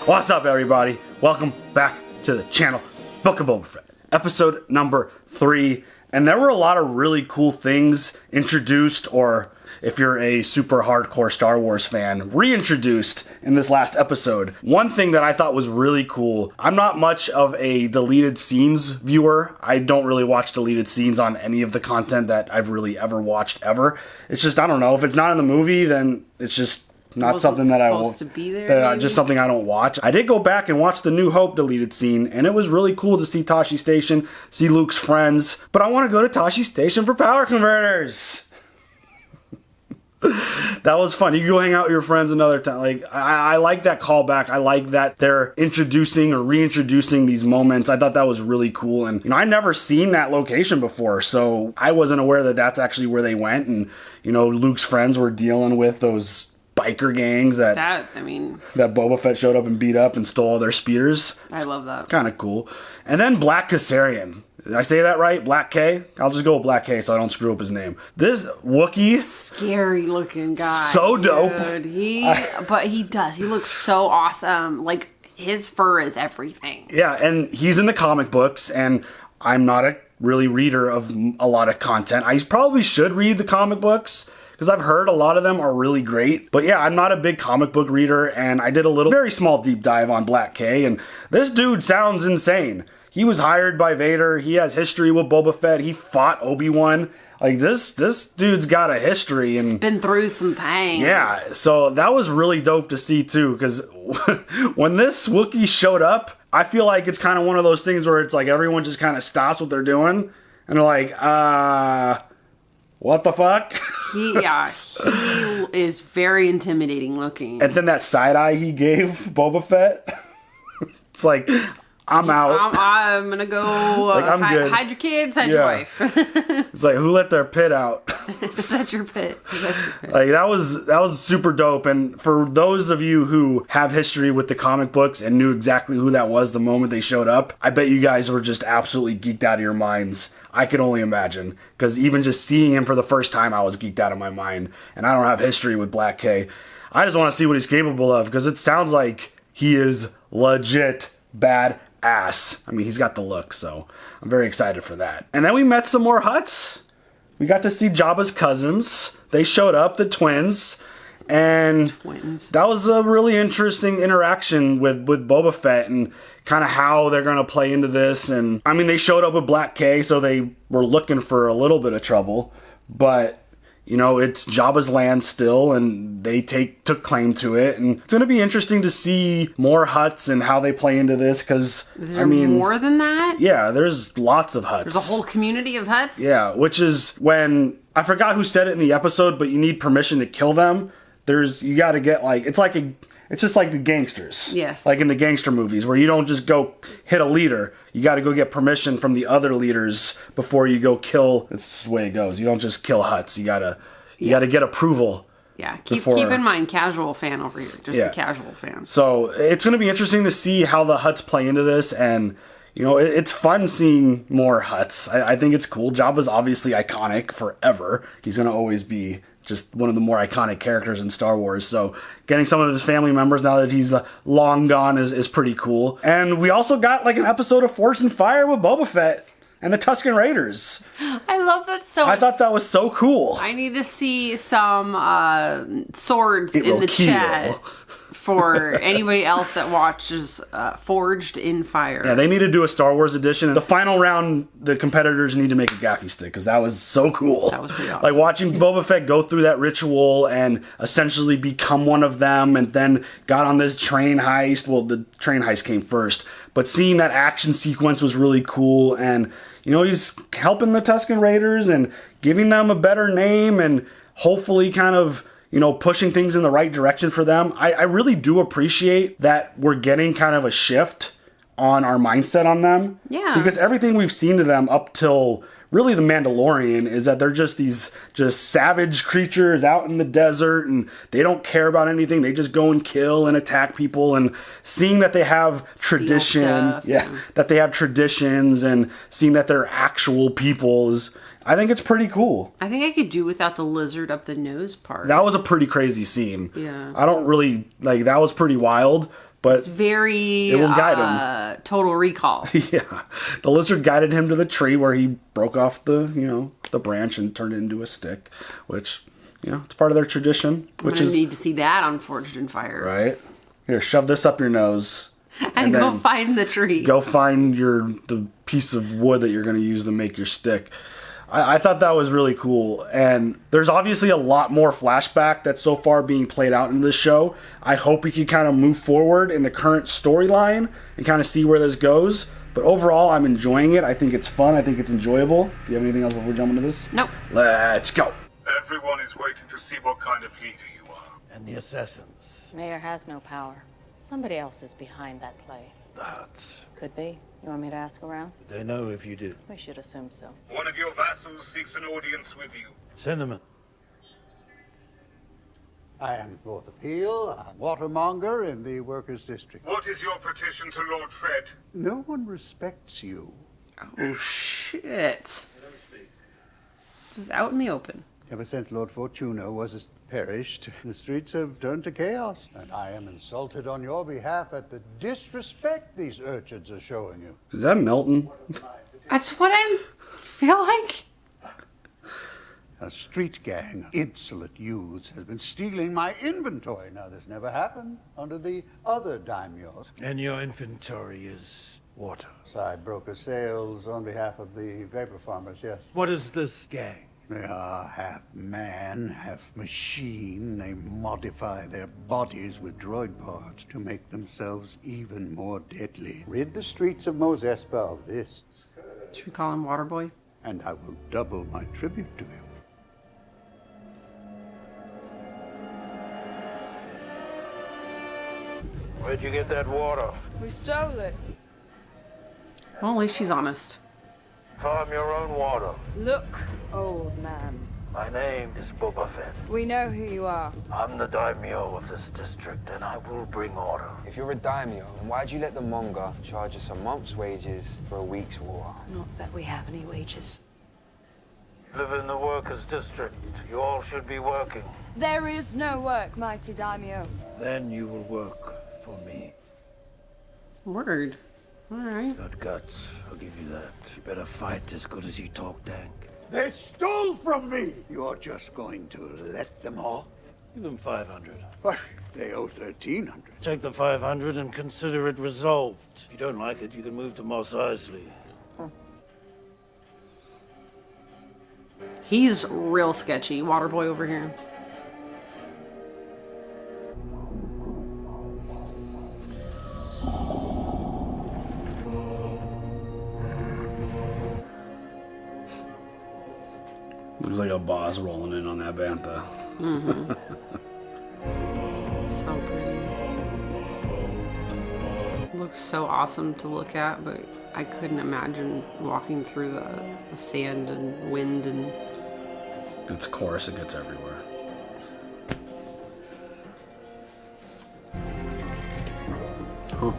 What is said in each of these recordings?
What's up, everybody? Welcome back to the channel, Book of Boba Fett, episode number 3. And there were a lot of really cool things introduced, or if you're a super hardcore Star Wars fan, reintroduced in this last episode. One thing that I thought was really cool, I'm not much of a deleted scenes viewer. I don't really watch deleted scenes on any of the content that I've really ever watched ever. It's just, I don't know, if it's not in the movie, then it's just not something that I will, just something I don't watch. I did go back and watch the New Hope deleted scene, and it was really cool to see Tashi Station, see Luke's friends, but I want to go to Tashi Station for power converters. That was fun. You can go hang out with your friends another time. Like, I like that callback. I like that they're introducing or reintroducing these moments. I thought that was really cool. And, I never seen that location before, so I wasn't aware that that's actually where they went. And, Luke's friends were dealing with those biker gangs that Boba Fett showed up and beat up and stole all their spears. I love that. Kind of cool. And then Black Caesarian. Did I say that right? Black K? I'll just go with Black K so I don't screw up his name. This Wookiee. Scary looking guy. So dope. But he does. He looks so awesome. Like, his fur is everything. Yeah, and he's in the comic books, and I'm not a really reader of a lot of content. I probably should read the comic books, because I've heard a lot of them are really great. But yeah, I'm not a big comic book reader, and I did a very small deep dive on Black K, and this dude sounds insane. He was hired by Vader. He has history with Boba Fett. He fought Obi-Wan. Like, this dude's got a history. And he's been through some things. Yeah, so that was really dope to see, too, because when this Wookiee showed up, I feel like it's kind of one of those things where it's like everyone just kind of stops what they're doing, and they're like, what the fuck? He is very intimidating looking. And then that side eye he gave Boba Fett, it's like, I'm out. I'm gonna go hide your kids, hide your wife. It's like, who let their pit out? That's your pit. Like, that was super dope. And for those of you who have history with the comic books and knew exactly who that was the moment they showed up, I bet you guys were just absolutely geeked out of your minds. I could only imagine, because even just seeing him for the first time, I was geeked out of my mind. And I don't have history with Black K. I just want to see what he's capable of, because it sounds like he is legit badass. I mean, he's got the look, so I'm very excited for that. And then we met some more Hutts. We got to see Jabba's cousins. They showed up, the twins. And that was a really interesting interaction with Boba Fett and kind of how they're going to play into this. And I mean, they showed up with Black K, so they were looking for a little bit of trouble. But, it's Jabba's land still, and they took claim to it. And it's going to be interesting to see more Hutts and how they play into this, because, more than that? Yeah, there's lots of Hutts. There's a whole community of Hutts? Yeah, which is when, I forgot who said it in the episode, but you need permission to kill them. You got to get, it's just like the gangsters. Yes. Like in the gangster movies, where you don't just go hit a leader. You got to go get permission from the other leaders before you go kill. It's the way it goes. You don't just kill Hutts. You got to get approval. Yeah, keep in mind, casual fan over here. Just a casual fan. So it's going to be interesting to see how the Hutts play into this, and it's fun seeing more Hutts. I think it's cool. Jabba's obviously iconic forever. He's going to always be just one of the more iconic characters in Star Wars. So getting some of his family members now that he's long gone is pretty cool. And we also got an episode of Force and Fire with Boba Fett and the Tusken Raiders. I love that so much. I thought that was so cool. I need to see some swords in the chat for anybody else that watches Forged in Fire. Yeah, they need to do a Star Wars edition. The final round, the competitors need to make a gaffy stick, because that was so cool. That was pretty awesome. Like, watching Boba Fett go through that ritual and essentially become one of them, and then got on this train heist. Well, the train heist came first, but seeing that action sequence was really cool. And, he's helping the Tusken Raiders and giving them a better name, and hopefully kind of pushing things in the right direction for them. I really do appreciate that we're getting kind of a shift on our mindset on them. Yeah. Because everything we've seen to them up till really The Mandalorian is that they're just these savage creatures out in the desert, and they don't care about anything. They just go and kill and attack people, and seeing that they have tradition, that they have traditions, and seeing that they're actual peoples, I think it's pretty cool. I think I could do without the lizard up the nose part. That was a pretty crazy scene. Yeah. I don't really, that was pretty wild. but it's very it will guide him. Total Recall. Yeah, the lizard guided him to the tree where he broke off the the branch and turned it into a stick, which it's part of their tradition. Which is need to see that on Forged in Fire. Right here, shove this up your nose and go find the tree. Go find the piece of wood that you're going to use to make your stick. I thought that was really cool, and there's obviously a lot more flashback that's so far being played out in this show. I hope we can kind of move forward in the current storyline and kind of see where this goes. But overall, I'm enjoying it. I think it's fun. I think it's enjoyable. Do you have anything else before we jump into this? Nope. Let's go. Everyone is waiting to see what kind of leader you are. And the assassins. Mayor has no power. Somebody else is behind that play. The Huts. Could be. You want me to ask around? They know if you do. We should assume so. One of your vassals seeks an audience with you. Send them in. I am Lord Appeal, a watermonger in the Workers' District. What is your petition to Lord Fett? No one respects you. Oh, shit. Just out in the open. Ever since Lord Fortuna was perished, the streets have turned to chaos. And I am insulted on your behalf at the disrespect these urchins are showing you. Is that Milton? That's what I feel like. A street gang of insolent youths has been stealing my inventory. Now, this never happened under the other daimyos. And your inventory is water. So I broker sales on behalf of the vapor farmers, yes. What is this gang? They are half man, half machine. They modify their bodies with droid parts to make themselves even more deadly. Rid the streets of Mos Espa of this. Should we call him Waterboy? And I will double my tribute to him. Where'd you get that water? We stole it. Well, at least she's honest. Farm your own water. Look, old man. My name is Boba Fett. We know who you are. I'm the daimyo of this district, and I will bring order. If you're a daimyo, then why'd you let the Monga charge us a month's wages for a week's war? Not that we have any wages. Live in the workers' district. You all should be working. There is no work, mighty daimyo. Then you will work for me. Word. All right. Got guts. I'll give you that. You better fight as good as you talk, Dank. They stole from me! You're just going to let them off? Give them 500. What? They owe 1,300. Take the 500 and consider it resolved. If you don't like it, you can move to Mos Eisley. He's real sketchy. Waterboy over here. Looks like a boss rolling in on that bantha. Mm-hmm. So pretty. Looks so awesome to look at, but I couldn't imagine walking through the sand and wind and... It's coarse, it gets everywhere. Huh.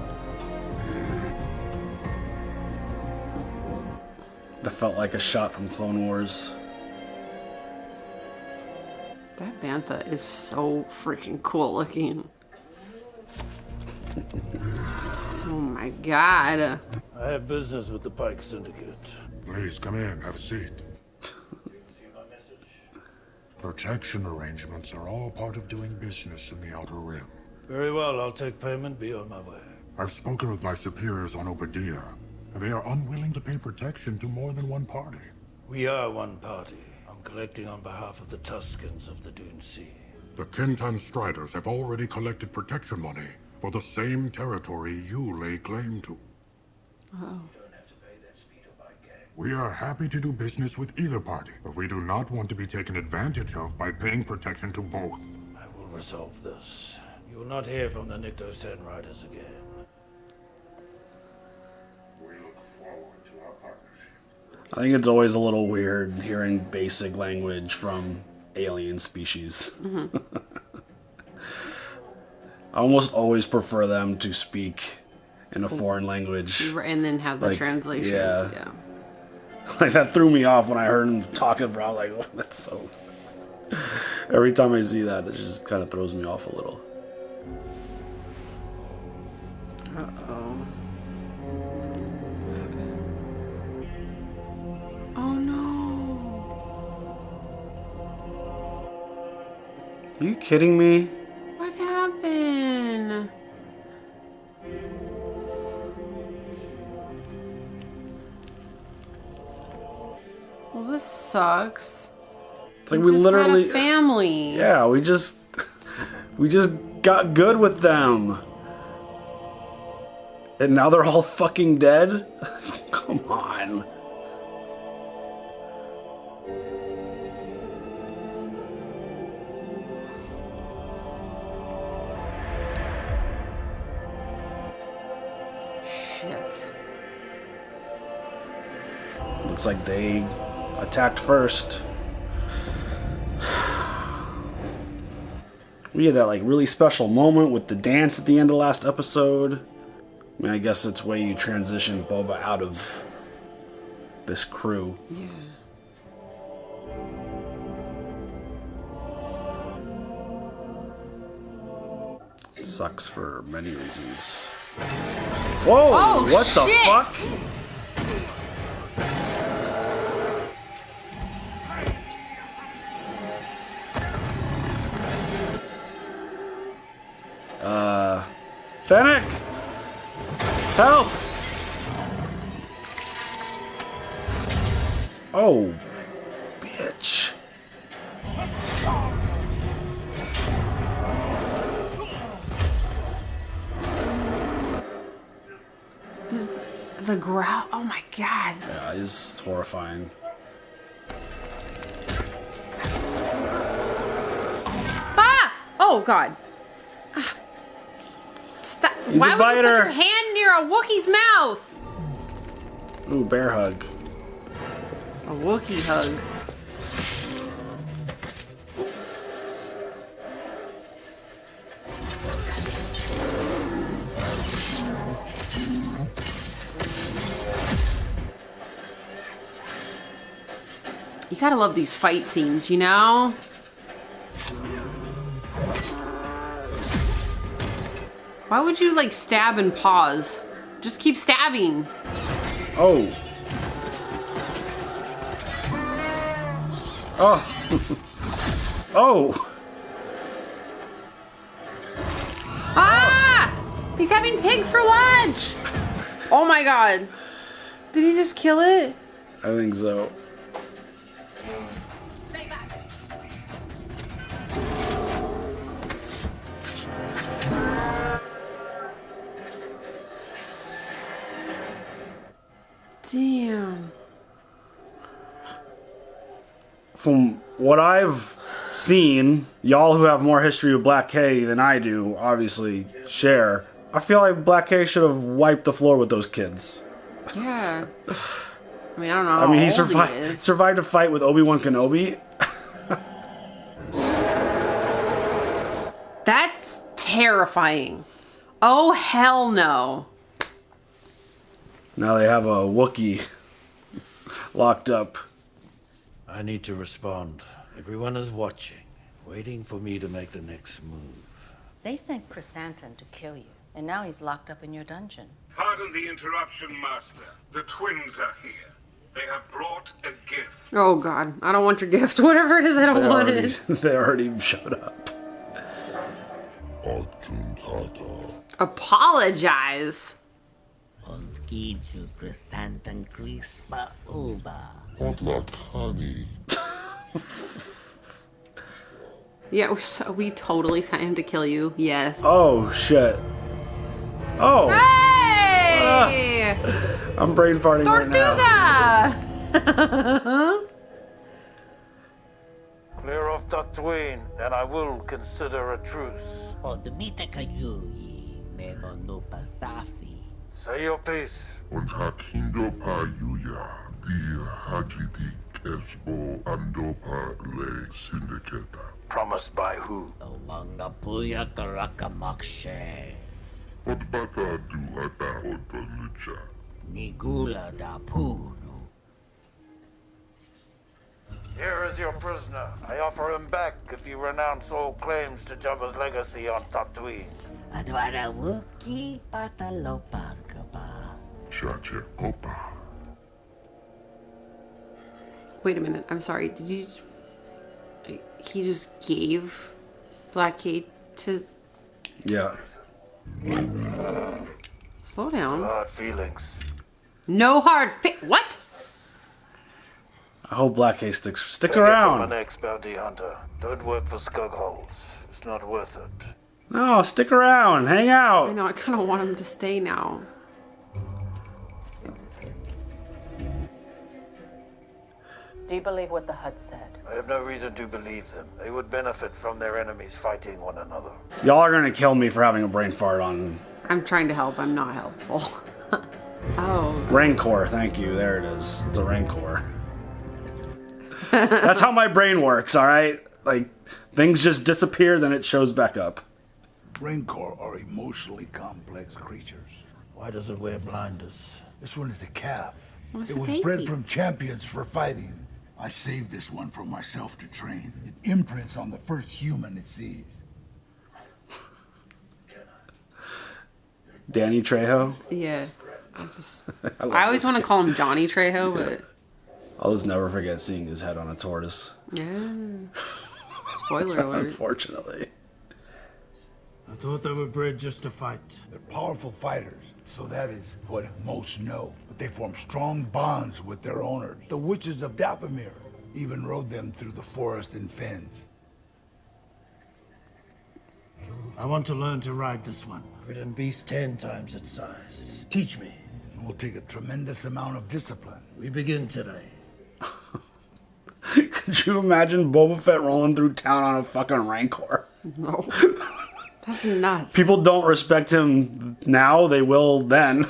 That felt like a shot from Clone Wars. That bantha is so freaking cool looking. Oh my god. I have business with the Pike Syndicate. Please come in, have a seat. Protection arrangements are all part of doing business in the Outer Rim. Very well, I'll take payment, be on my way. I've spoken with my superiors on Obadiah, and they are unwilling to pay protection to more than one party. We are one party. I'm collecting on behalf of the Tuskens of the Dune Sea. The Kentan Striders have already collected protection money for the same territory you lay claim to. Oh. We are happy to do business with either party, but we do not want to be taken advantage of by paying protection to both. I will resolve this. You will not hear from the Nikto Sen Riders again. We look forward to our partnership. I think it's always a little weird hearing basic language from alien species. Mm-hmm. I almost always prefer them to speak in a foreign language. And then have the translation. Yeah. Like, that threw me off when I heard him talking for, I was like, oh, that's so... Every time I see that, it just kind of throws me off a little. Are you kidding me? What happened? Well, this sucks. It's like we just literally had a family. Yeah, we just got good with them. And now they're all fucking dead? Come on. Shit. Looks like they attacked first. We had that like really special moment with the dance at the end of last episode. I mean, I guess it's where you transition Boba out of this crew. Yeah. Sucks for many reasons. Whoa! Oh, what the shit! fuck? Fennec! Help! Oh, bitch. The growl. Oh my god. Yeah, it's horrifying. Ah! Oh god. Ah. Stop. He's Why a would you biter. put your hand near a Wookiee's mouth? Ooh, bear hug. A Wookiee hug. You gotta love these fight scenes, you know? Why would you like stab and pause? Just keep stabbing. Oh. Oh. Oh. Ah! He's having pig for lunch! Oh my god. Did he just kill it? I think so. Stay back. Damn. From what I've seen, y'all who have more history with Black K than I do, obviously share. I feel like Black K should have wiped the floor with those kids. Yeah. I mean, I don't know how I mean, he old survived a fight with Obi-Wan Kenobi. That's terrifying. Oh, hell no. Now they have a Wookiee locked up. I need to respond. Everyone is watching, waiting for me to make the next move. They sent Chrysanthemum to kill you, and now he's locked up in your dungeon. Pardon the interruption, Master. The twins are here. They have brought a gift. Oh, God. I don't want your gift. Whatever it is, I don't want it. They already showed up. Apologize. Yeah, we totally sent him to kill you. Yes. Oh, shit. Oh. Hey! I'm brain farting right now. Tortuga! Clear off Tatooine, and I will consider a truce. Say your piece. Promised by who? Here is your prisoner. I offer him back if you renounce all claims to Jabba's legacy on Tatooine. Wait a minute. I'm sorry. Did you... He just gave Blackgate to... Yeah. Slow down. Hard feelings. No hard what? I hope Blackgate sticks I'm around. an ex-bounty hunter. Don't work for skug holes. It's not worth it. No, stick around. Hang I out. know, I kind of want him to stay now. Do you believe what the Hutt said? I have no reason to believe them. They would benefit from their enemies fighting one another. Y'all are gonna kill me for having a brain fart on I'm trying to help. I'm not helpful. Oh. Rancor. Thank you. There it is. It's a Rancor. That's how my brain works, alright? Like, things just disappear, then it shows back up. Rancor are emotionally complex creatures. Why does it wear blinders? This one is a calf. What's It a was baby? bred from champions for fighting. I saved this one for myself to train. It imprints on the first human it sees. Danny Trejo. Yeah. I always want to call him Johnny Trejo, but... I'll just never forget seeing his head on a tortoise. Yeah. Spoiler alert. Unfortunately. I thought they were bred just to fight. They're powerful fighters, so that is what most know. But they form strong bonds with their owners. The witches of Dathomir even rode them through the forest and fens. I want to learn to ride this one. Ridden beast 10 times its size. Teach me. It will take a tremendous amount of discipline. We begin today. Could you imagine Boba Fett rolling through town on a fucking Rancor? No. That's nuts. People don't respect him now, they will then.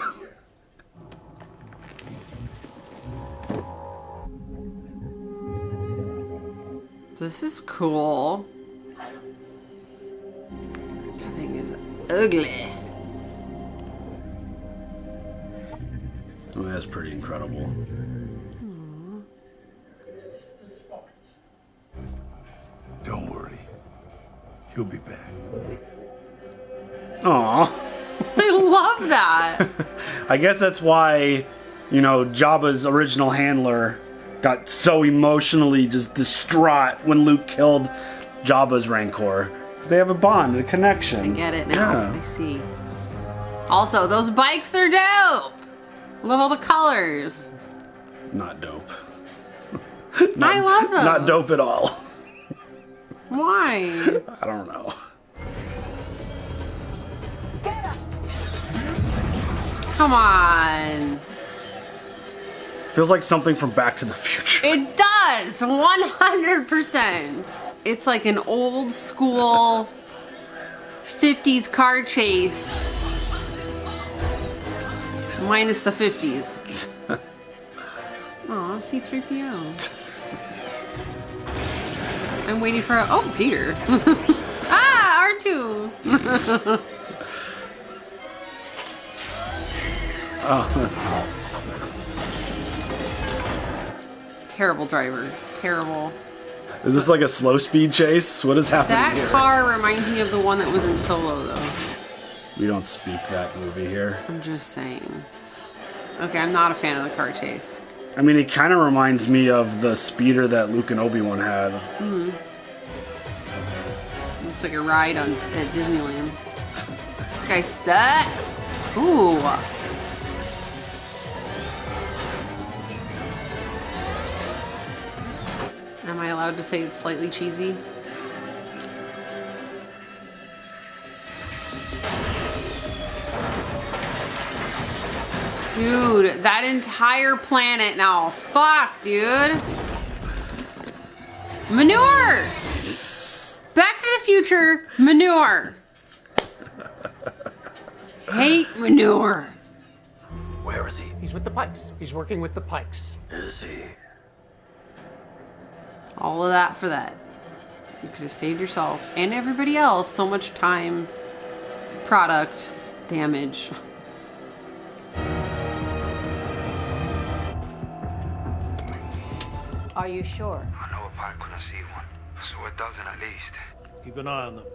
This is cool. That thing is ugly. Oh, that's pretty incredible. Don't worry. He'll be back. Aww. I love that. I guess that's why, you know, Jabba's original handler got so emotionally just distraught when Luke killed Jabba's Rancor. They have a bond, a connection. I get it now. Yeah. I see. Also, those bikes are dope. Love all the colors. Not dope. I love those. Not dope at all. Why? I don't know. Come on. Feels like something from Back to the Future. It does. 100%. It's like an old school 50s car chase. Minus the 50s. Aw, C-3PO. I'm waiting for a... Oh, dear. Ah, R2. Oh. Terrible driver. Terrible. Is this like a slow speed chase? What is happening That here? car reminds me of the one that was in Solo, though. We don't speak that movie here. I'm just saying. Okay, I'm not a fan of the car chase. I mean, it kind of reminds me of the speeder that Luke and Obi-Wan had. Mm-hmm. Looks like a ride at Disneyland. This guy sucks. Ooh. Am I allowed to say it's slightly cheesy? Dude, that entire planet now. Fuck, dude. Manure! Back to the Future, manure. Hate manure. Where is he? He's with the Pikes. He's working with the Pikes. Is he? All of that for that. You could have saved yourself and everybody else so much time, product, damage. Are you sure? I know a Pike when I see one. I saw a dozen at least. Keep an eye on them.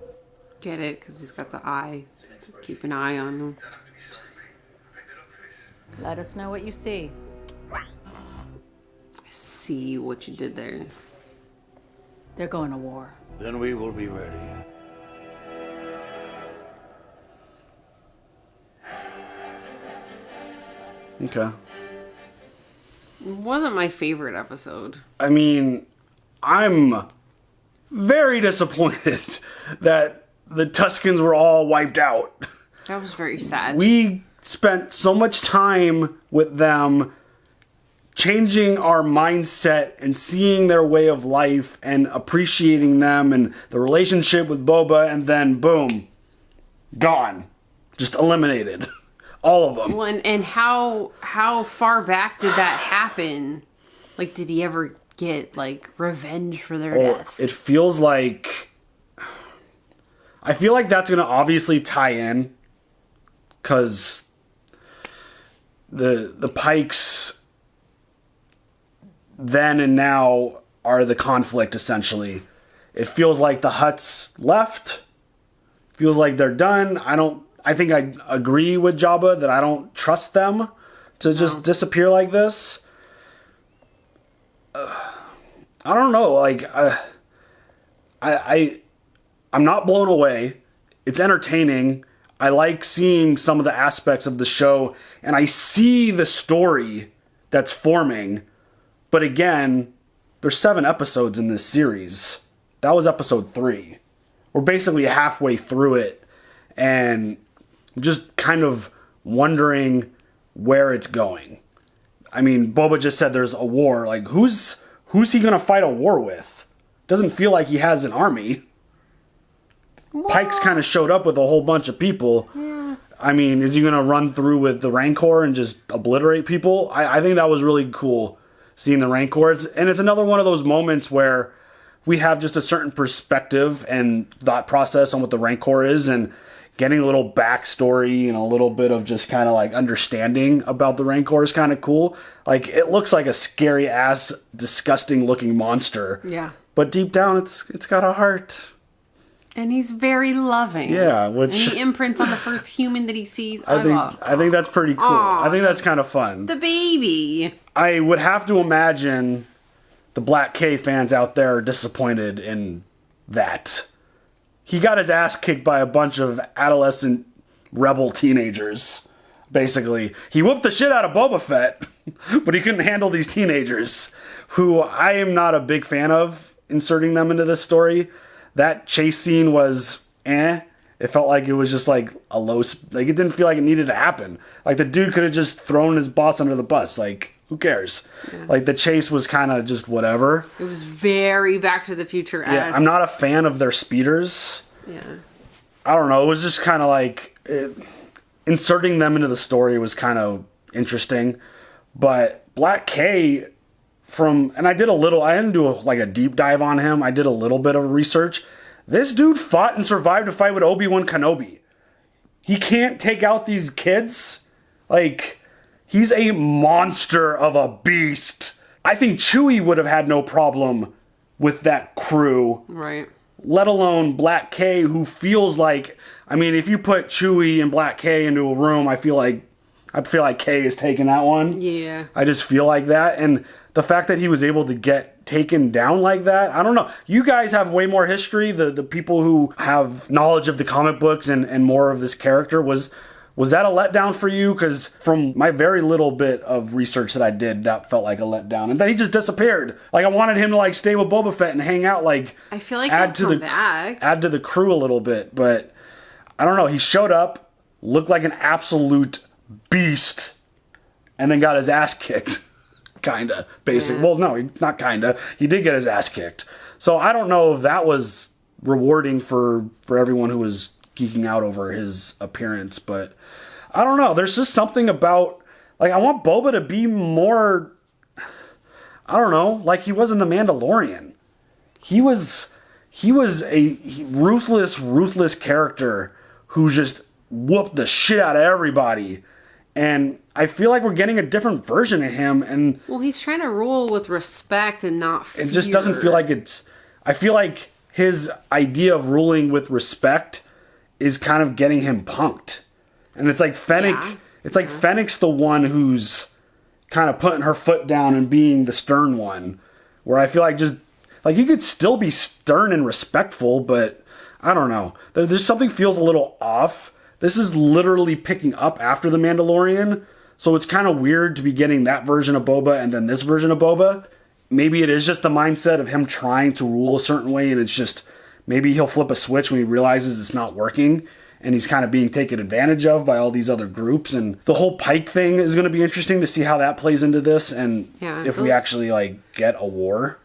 Get it? Because he's got the eye. Keep an eye on him. Let us know what you see. I see what you did there. They're going to war. Then we will be ready. Okay. It wasn't my favorite episode. I mean, I'm very disappointed that the Tuskens were all wiped out. That was very sad. We spent so much time with them changing our mindset and seeing their way of life and appreciating them and the relationship with Boba, and then boom, gone. Just eliminated. All of them. Well, and how far back did that happen? Like, did he ever get, like, revenge for their death? It feels like... I feel like that's going to obviously tie in, because the Pikes then and now are the conflict, essentially. It feels like the Hutts left. Feels like they're done. I think I agree with Jabba that I don't trust them to just disappear like this. I don't know. Like, I'm not blown away. It's entertaining. I like seeing some of the aspects of the show, and I see the story that's forming. But again, there's 7 episodes in this series. That was episode 3. We're basically halfway through it, and I'm just kind of wondering where it's going. I mean, Boba just said there's a war. Like, who's he gonna fight a war with? Doesn't feel like he has an army. Well, Pikes kind of showed up with a whole bunch of people. Yeah. I mean, is he gonna run through with the Rancor and just obliterate people? I think that was really cool, seeing the Rancor. And it's another one of those moments where we have just a certain perspective and thought process on what the Rancor is, and getting a little backstory and a little bit of just kind of like understanding about the Rancor is kind of cool. Like, it looks like a scary ass, disgusting looking monster. Yeah. But deep down, it's got a heart. And he's very loving. Yeah, which... And he imprints on the first human that he sees. I think that's pretty cool. I think that's kind of fun. The baby. I would have to imagine the Black K fans out there are disappointed in that. He got his ass kicked by a bunch of adolescent rebel teenagers, basically. He whooped the shit out of Boba Fett, but he couldn't handle these teenagers, who I am not a big fan of inserting them into this story. That chase scene was It felt like it was just like a like, it didn't feel like it needed to happen. Like, the dude could have just thrown his boss under the bus. Like, who cares? Yeah. Like, the chase was kind of just whatever. It was very Back to the Future-esque. Yeah, I'm not a fan of their speeders. Yeah. I don't know. It was just kind of like... inserting them into the story was kind of interesting. But Black K... and I didn't do a deep dive on him. I did a little bit of research. This dude fought and survived a fight with Obi-Wan Kenobi. He can't take out these kids. Like, he's a monster of a beast. I think Chewie would have had no problem with that crew. Right. Let alone Black K, who feels like... I mean, if you put Chewie and Black K into a room, I feel like K is taking that one. Yeah. I just feel like that. And the fact that he was able to get taken down like that, I don't know. You guys have way more history. The people who have knowledge of the comic books and more of this character, was that a letdown for you? Because from my very little bit of research that I did, that felt like a letdown. And then he just disappeared. Like, I wanted him to like stay with Boba Fett and hang out. Like, I feel like add to the crew a little bit. But I don't know. He showed up, looked like an absolute beast, and then got his ass kicked. Kinda, basically. Yeah. Well, no, not kinda. He did get his ass kicked. So I don't know if that was rewarding for everyone who was geeking out over his appearance, but I don't know. There's just something about, like, I want Boba to be more, I don't know, like he was in The Mandalorian. He was a ruthless character who just whooped the shit out of everybody. And I feel like we're getting a different version of him. And well, he's trying to rule with respect and not fear. It just doesn't feel like it's... I feel like his idea of ruling with respect is kind of getting him punked. And it's like Fennec... Yeah. It's like Fennec's the one who's kind of putting her foot down and being the stern one. Where I feel like just... Like, you could still be stern and respectful, but I don't know. There's something feels a little off. This is literally picking up after The Mandalorian. So it's kind of weird to be getting that version of Boba and then this version of Boba. Maybe it is just the mindset of him trying to rule a certain way, and it's just, maybe he'll flip a switch when he realizes it's not working, and he's kind of being taken advantage of by all these other groups. And the whole Pike thing is going to be interesting to see how that plays into this, and if we actually, like, get a war.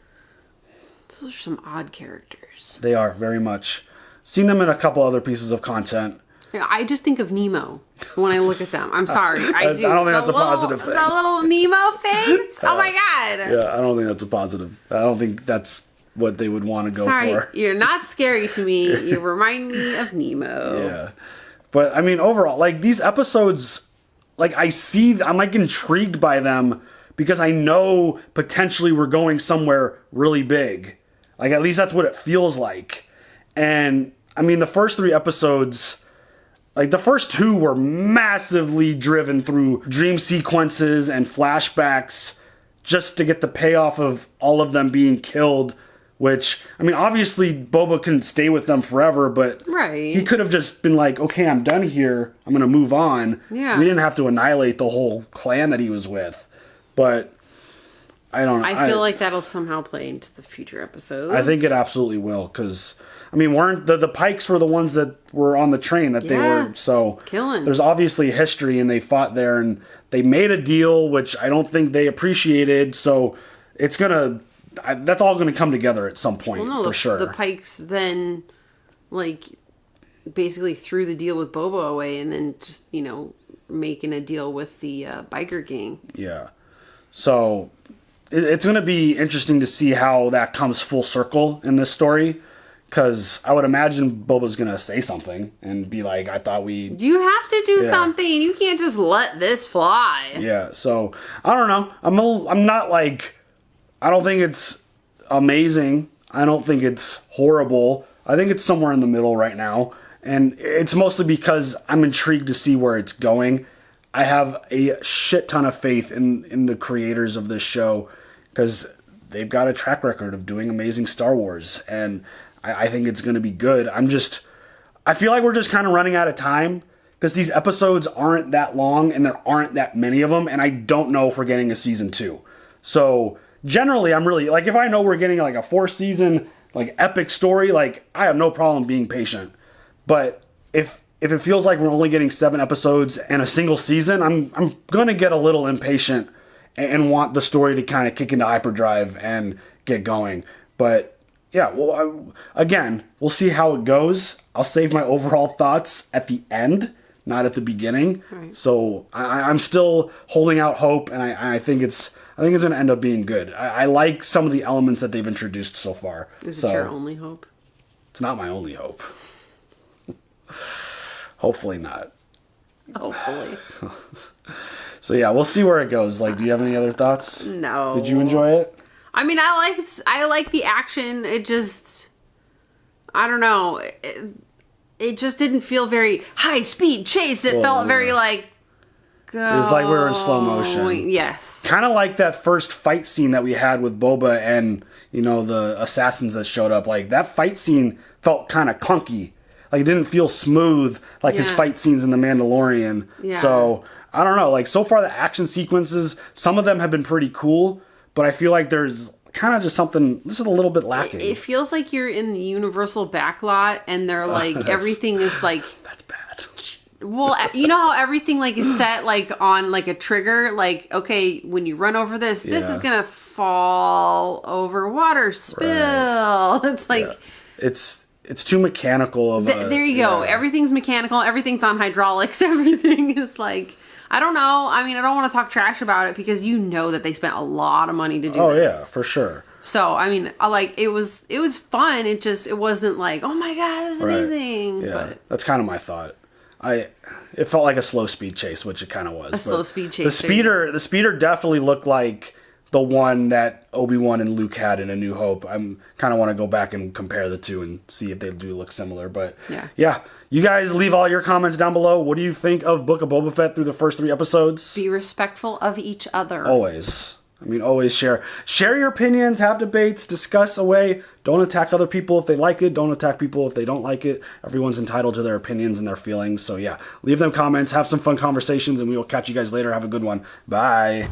Those are some odd characters. They are, very much. Seen them in a couple other pieces of content. I just think of Nemo when I look at them. I'm sorry. I do. I don't think that's a positive thing. The little Nemo face? Oh my god. Yeah, I don't think that's a positive. I don't think that's what they would want to go for. You're not scary to me. You remind me of Nemo. Yeah. But, I mean, overall, like, these episodes, like, I'm, like, intrigued by them because I know potentially we're going somewhere really big. Like, at least that's what it feels like. And, I mean, the first 3 episodes, like, the first 2 were massively driven through dream sequences and flashbacks just to get the payoff of all of them being killed, which, I mean, obviously Boba couldn't stay with them forever, but he could have just been like, okay, I'm done here. I'm going to move on. Yeah. We didn't have to annihilate the whole clan that he was with. But I don't know. I feel like that'll somehow play into the future episodes. I think it absolutely will, because, I mean, weren't the Pikes were the ones that were on the train that they were, so killing. There's obviously history, and they fought there, and they made a deal, which I don't think they appreciated, so it's gonna, that's all gonna come together at some point, for sure. The Pikes then, like, basically threw the deal with Boba away, and then just, you know, making a deal with the biker gang. Yeah. So it's going to be interesting to see how that comes full circle in this story, because I would imagine Boba's going to say something and be like, I thought we... You have to do something. You can't just let this fly. Yeah, so I don't know. I'm not like... I don't think it's amazing. I don't think it's horrible. I think it's somewhere in the middle right now. And it's mostly because I'm intrigued to see where it's going. I have a shit ton of faith in the creators of this show, because they've got a track record of doing amazing Star Wars, and I think it's going to be good. I feel like we're just kind of running out of time, because these episodes aren't that long, and there aren't that many of them, and I don't know if we're getting a season 2. So generally, I'm really, like, if I know we're getting like a 4-season, like, epic story, like, I have no problem being patient. But if it feels like we're only getting 7 episodes and a single season, I'm going to get a little impatient and want the story to kind of kick into hyperdrive and get going. But yeah, well, again, we'll see how it goes. I'll save my overall thoughts at the end, not at the beginning. Right. So I'm still holding out hope, and I think it's going to end up being good. I like some of the elements that they've introduced so far. Is it your only hope? It's not my only hope. Hopefully not. Hopefully. So yeah, we'll see where it goes. Like, do you have any other thoughts? No. Did you enjoy it? I mean, I like the action. It just, I don't know. It just didn't feel very high speed chase. It felt very like. It was like we were in slow motion. Yes. Kind of like that first fight scene that we had with Boba and, you know, the assassins that showed up. Like, that fight scene felt kind of clunky. Like, it didn't feel smooth like his fight scenes in The Mandalorian. Yeah. So, I don't know. Like, so far the action sequences, some of them have been pretty cool, but I feel like there's kind of just something, this is a little bit lacking. It feels like you're in the Universal backlot, and they're like, everything is like... That's bad. Well, you know how everything like is set like on like a trigger? Like, okay, when you run over this, this is going to fall over, water spill. Right. It's like... Yeah. It's too mechanical of there you go. Everything's mechanical. Everything's on hydraulics. Everything is like, I don't know. I mean, I don't want to talk trash about it, because you know that they spent a lot of money to do this. Oh, yeah, for sure. So, I mean, it was fun. It wasn't like, oh my God, this is amazing. Yeah, but that's kind of my thought. It felt like a slow speed chase, which it kind of was. Slow speed chase. The speeder definitely looked like the one that Obi-Wan and Luke had in A New Hope. I'm kind of want to go back and compare the two and see if they do look similar. But yeah, you guys leave all your comments down below. What do you think of Book of Boba Fett through the first 3 episodes? Be respectful of each other. Always. I mean, always share your opinions, have debates, discuss away. Don't attack other people if they like it. Don't attack people if they don't like it. Everyone's entitled to their opinions and their feelings. So yeah, leave them comments, have some fun conversations, and we will catch you guys later. Have a good one. Bye.